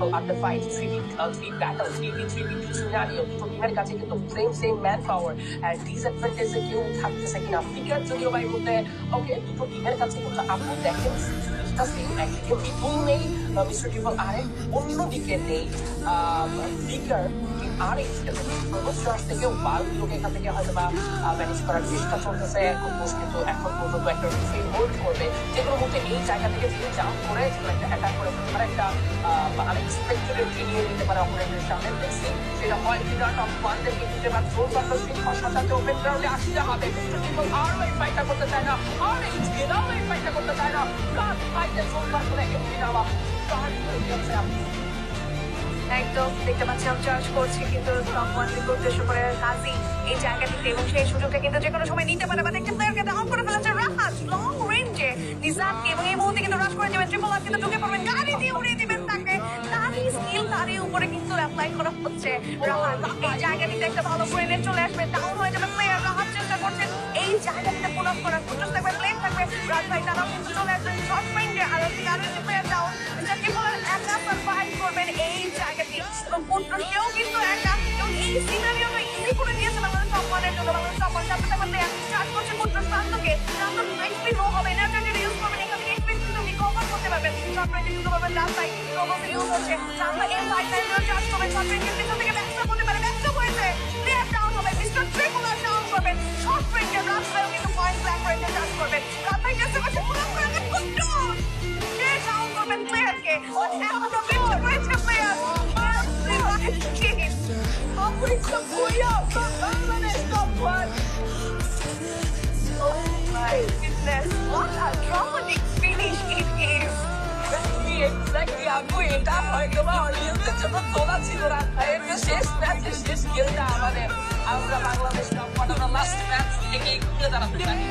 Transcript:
people at the fight, 3v3 battle, 3v3 scenario, দুটো টিমের কাছে কিন্তু সেম ম্যান পাওয়ার আর ডিসঅ্যাডভান্টেজে কেউ থাকতেছে কিনা। ফিগার যদিও ভাই বলতে ওকে দুটো টিমের কাছে কিন্তু আপনি দেখেন সিচুয়েশনটা সেম, একদিকে মিতুল নেই মিস্টার ট্রিপল আর অন্যদিকে নেই ফিগার আর থেকে ওয়ালগুলোকে এখান থেকে হয়তো বা ম্যানেজ করার চেষ্টা চলতেছে। কিন্তু এখন পর্যন্ত একটা রিফিল হোল্ড করবে, যেগুলো মধ্যে এই জায়গা থেকে যদি জাম্প করে একটা অ্যাটাক করে ফেলতে পারে, একটা আনএক্সপেক্টেড এন্ট্রি নিয়ে নিতে পারে অপোনেন্টের সামনে। দেখছি সেটা হয় কিনা টপ ওয়ানদেরকে দিতে পারে জোর কন্ট্রোল সিংহর সাথে ওপেন গ্রাউন্ডে আসতে হবে। কিন্তু আর এই ফাইটটা করতে চায় না, আর এই গেলাও এই ফাইটটা করতে চায় না, কার ফাইটে জোর করে এন্ট্রি নেওয়া কার হচ্ছে একদম দেখতে পাচ্ছিলাম চার্জ করছে কিন্তু টপ ওয়ান উদ্দেশ্য করে কাজী এই জায়গাটিতে, এবং সেই সুযোগটা কিন্তু যে কোনো সময় নিতে পারে। বা দেখতে প্লেয়ারকে ডাউন করে ফেলেছে রাহাত লং রেঞ্জে নিজামকে, এবং এই মুহূর্তে কিন্তু রাশ করে যাবেন ট্রিপল আর কিন্তু ঢুকে পড়বেন, গাড়ি দিয়ে উড়িয়ে দিবেন তাকে। তারই স্কিল তারই উপরে কিন্তু অ্যাপ্লাই করা হচ্ছে। রাহাত এই জায়গাটিতে একটা ভালো গ্রেনেড চলে আসবে, ডাউন হয়ে যাবে প্লেয়ার। রাহাত চেষ্টা করছেন এই জায়গাটিতে পুল আপ করার, কুট্টুস থাকবে, প্লেন থাকবে, রাজ ভাই তারাও কিন্তু চলে আসবেন শর্ট রেঞ্জে। আর আরেকটি প্লেয়ার ডাউন, ট্রিপল আর একা সার্ভাইভ করবেন এই জায়গাটি, এবং কুট্টুসকেও কিন্তু একা, এবং এই সিনারিওটা ইজি করে দিয়েছে বাংলাদেশ টপ ওয়ানের জন্য। বাংলাদেশ টপ ওয়ান সাথে থাকবে প্লেয়ার চার্জ করছে কুট্টুস প্রান্তকে, প্রান্ত এইচপি লো হবে, এনার্জি ইউজ করবেন, এখান থেকে এইচপি কিন্তু রিকভার করতে পারবেন। শর্ট রেঞ্জে কিন্তু পারবেন রাজ ভাই, প্রবল ইউজ হচ্ছে, রাজ ভাই এই ফাইট লাইনেও চার্জ করবেন, শর্ট রেঞ্জের পিছন থেকে ব্যাকস্টাপ হতে পারে, ব্যাকস্টাপ হয়েছে, প্লেয়ার ডাউন হবে, মিস্টার ট্রিপল আর ডাউন করবেন। শর্ট রেঞ্জে রাজ ভাইও কিন্তু পয়েন্ট ব্ল্যাক রেঞ্জে চার্জ করবেন। রাজ ভাই চেষ্টা করছে পুল আপ করে কুট্টুস কে ডাউন করবেন প্লেয়ারকে, ও এখন তো বিচে রয়েছে player. It's the booyah from Bangladesh top one. Oh my goodness, what a dramatic finish it is. Exactly, আপু এটা হয়তো বা অডিয়েন্সের জন্য তোলা ছিল রাত ভাইয়ের যে শেষ ম্যাচে শেষ গেমটা আমাদের, আমরা Bangladesh top one last match থেকে ঘুরে দাঁড়াতে পারি।